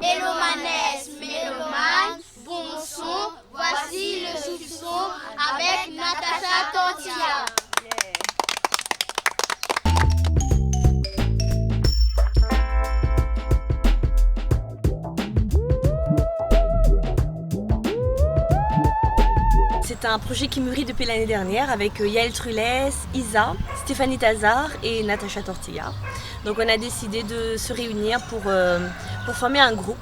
Mélomanes, mélomanes, bon son, voici le soupçon avec Natacha Tortilla. C'est un projet qui mûrit depuis l'année dernière avec Yael Trulès, Isa, Stéphanie Tazar et Natacha Tortilla. Donc on a décidé de se réunir pour former un groupe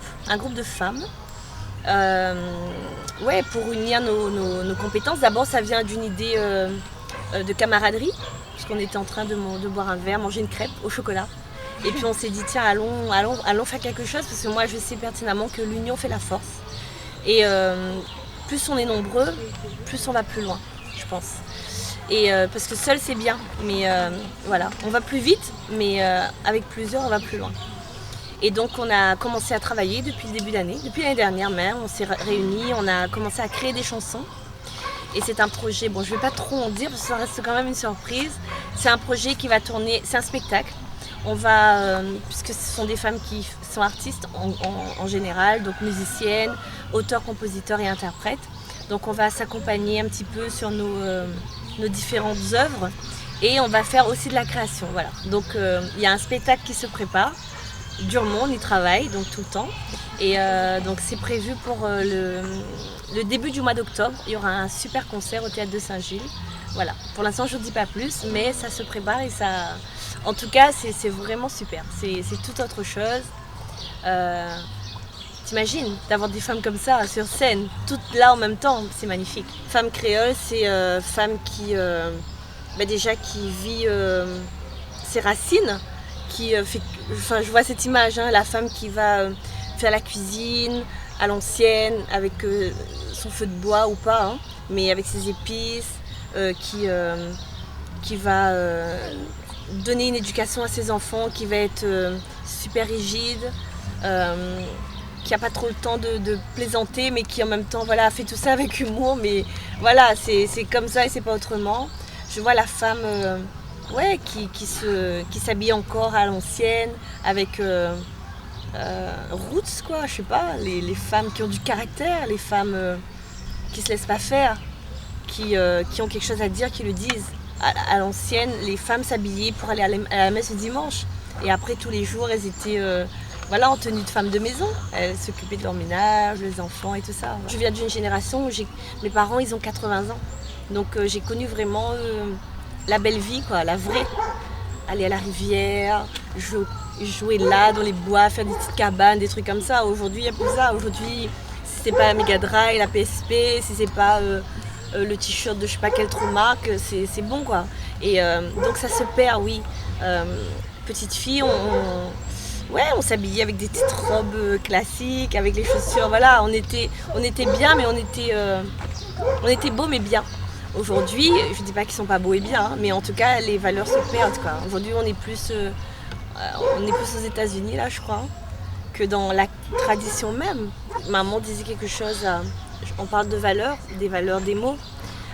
de femmes. Pour unir nos compétences. D'abord ça vient d'une idée de camaraderie, puisqu'on était en train de boire un verre, manger une crêpe au chocolat. Et puis on s'est dit tiens allons faire quelque chose, parce que moi je sais pertinemment que l'union fait la force. Et plus on est nombreux, plus on va plus loin, je pense. Et parce que seul c'est bien, mais voilà, on va plus vite, mais avec plusieurs on va plus loin. Et donc on a commencé à travailler depuis le début d'année, depuis l'année dernière même, on s'est réunis, on a commencé à créer des chansons. Et c'est un projet, bon je ne vais pas trop en dire parce que ça reste quand même une surprise. C'est un projet qui va tourner, c'est un spectacle. On va, puisque ce sont des femmes qui sont artistes en général, donc musiciennes, auteurs, compositeurs et interprètes. Donc on va s'accompagner un petit peu sur nos différentes œuvres et on va faire aussi de la création. Voilà. Donc il y a un spectacle qui se prépare, durement on y travaille donc tout le temps. Et donc c'est prévu pour le début du mois d'octobre. Il y aura un super concert au Théâtre de Saint-Gilles. Voilà. Pour l'instant je ne dis pas plus, mais ça se prépare et ça... En tout cas, c'est vraiment super. C'est tout autre chose. T'imagines d'avoir des femmes comme ça sur scène, toutes là en même temps, c'est magnifique. Femme créole, c'est femme qui vit ses racines, je vois cette image, hein, la femme qui va faire la cuisine à l'ancienne, avec son feu de bois ou pas, hein, mais avec ses épices, qui va donner une éducation à ses enfants, qui va être super rigide, qui n'a pas trop le temps de plaisanter, mais qui en même temps fait tout ça avec humour. Mais voilà, c'est comme ça et c'est pas autrement. Je vois la femme qui s'habille encore à l'ancienne, avec roots, quoi, je sais pas, les femmes qui ont du caractère, les femmes qui se laissent pas faire, qui ont quelque chose à dire, qui le disent. À l'ancienne, les femmes s'habillaient pour aller à la messe le dimanche. Et après, tous les jours, elles étaient en tenue de femme de maison. Elles s'occupaient de leur ménage, les enfants et tout ça. Je viens d'une génération où mes parents, ils ont 80 ans. Donc j'ai connu vraiment la belle vie, quoi, la vraie. Aller à la rivière, jouer là, dans les bois, faire des petites cabanes, des trucs comme ça. Aujourd'hui, il n'y a plus ça. Aujourd'hui, si c'est pas la Mega Drive, la PSP, si c'est pas... le t-shirt de je sais pas quelle trop marque, c'est bon quoi. Et donc ça se perd, oui. Petite fille, on s'habillait avec des petites robes classiques, avec les chaussures, voilà. On était bien, mais on était beaux mais bien. Aujourd'hui, je dis pas qu'ils sont pas beaux et bien, hein, mais en tout cas les valeurs se perdent quoi. Aujourd'hui on est plus aux États-Unis là, je crois, que dans la tradition même. Maman disait quelque chose. On parle de valeurs, des valeurs des mots.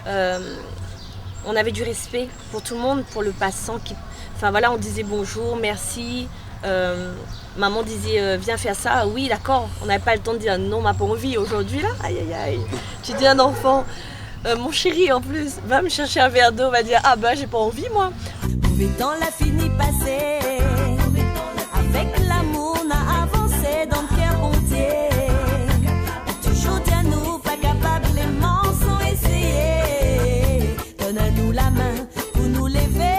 On avait du respect pour tout le monde, pour le passant. On disait bonjour, merci. Maman disait viens faire ça. Oui, d'accord. On n'avait pas le temps de dire non, m'a pas envie. Aujourd'hui, là, aïe, aïe, aïe. Tu dis à un enfant, mon chéri en plus, va me chercher un verre d'eau, va dire ah bah j'ai pas envie moi. Où est-on la fini passé? Avec l'amour, on a avancé dans le cœur entier. Donne-nous la main pour nous lever.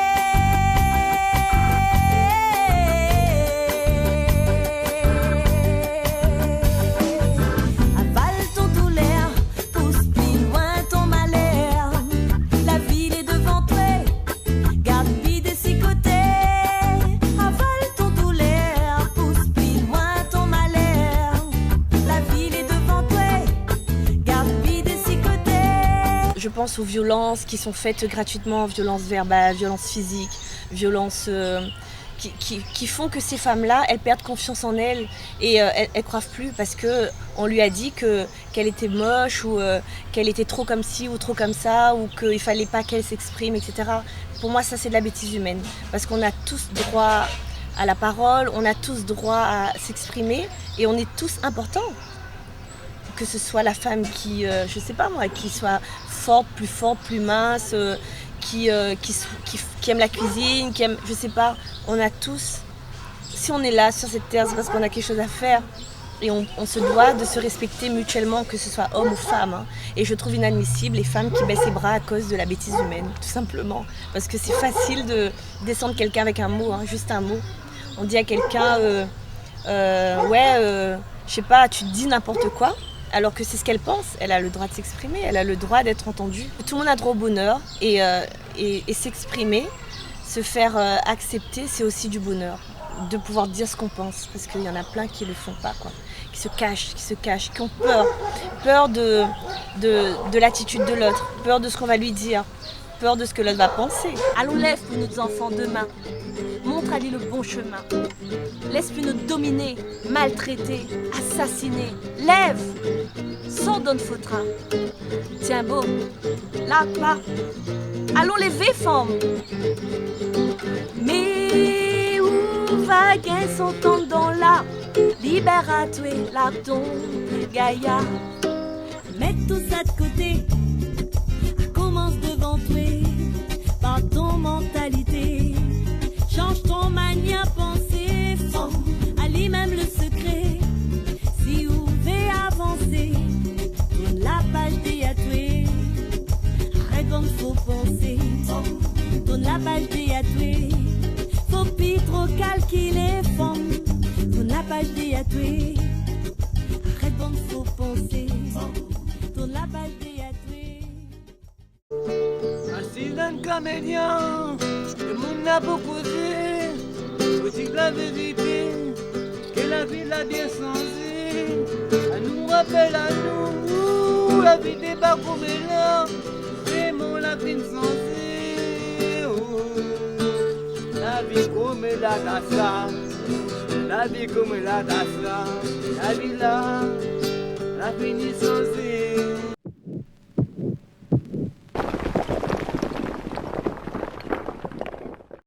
Avale ton douleur, pousse plus loin ton malheur. La ville est devant toi, garde vie de ses côtés. Avale ton douleur, pousse plus loin ton malheur. La ville est devant toi, garde vie de ses côtés. Je pense aux violences qui sont faites gratuitement, violences verbales, violences physiques, violences qui font que ces femmes-là, elles perdent confiance en elles et elles ne croient plus parce qu'on lui a dit qu'elle était moche ou qu'elle était trop comme ci ou trop comme ça ou qu'il ne fallait pas qu'elle s'exprime, etc. Pour moi, ça, c'est de la bêtise humaine parce qu'on a tous droit à la parole, on a tous droit à s'exprimer et on est tous importants. Que ce soit la femme qui, je sais pas moi, qui soit forte, plus mince, qui aime la cuisine, qui aime, je sais pas, on a tous, si on est là sur cette terre, c'est parce qu'on a quelque chose à faire. Et on se doit de se respecter mutuellement, que ce soit homme ou femme. Hein. Et je trouve inadmissible les femmes qui baissent les bras à cause de la bêtise humaine, tout simplement. Parce que c'est facile de descendre quelqu'un avec un mot, hein, juste un mot. On dit à quelqu'un, je sais pas, tu dis n'importe quoi, alors que c'est ce qu'elle pense. Elle a le droit de s'exprimer, elle a le droit d'être entendue. Tout le monde a droit au bonheur et s'exprimer, se faire accepter, c'est aussi du bonheur. De pouvoir dire ce qu'on pense, parce qu'il y en a plein qui le font pas, quoi. Qui se cachent, qui ont peur de l'attitude de l'autre, peur de ce qu'on va lui dire, peur de ce que l'autre va penser. Allons, lève pour nos enfants demain, montre à lui le bon chemin. Laisse plus nous dominer, maltraiter, assassiner. Lève, sans donne faudra. Tiens beau, là, pas. Allons lever, femme. Mais où va gain son temps dans la libère à toi, l'ardon, Gaïa. Mets tout ça de côté, commence devant toi, par ton mentalité. Change ton manière penser, femme, allie même le secret. Si vous voulez avancer, tourne la page des à toi. Arrête comme faut penser, tourne la page des à toi. Faut plus trop calculer, femme, tourne la page des à toi. Arrête comme faut penser, tourne la page des à toi. Assis dans le caméléon, le monde n'a pas causé. Faut-il que la vérité, que la vie l'a bien changé. Elle nous rappelle à nous, la vie n'est pas comme là. Vraiment la vie changée. Oh, la vie comme la dassa, la vie comme la dassa, la vie là, la finition.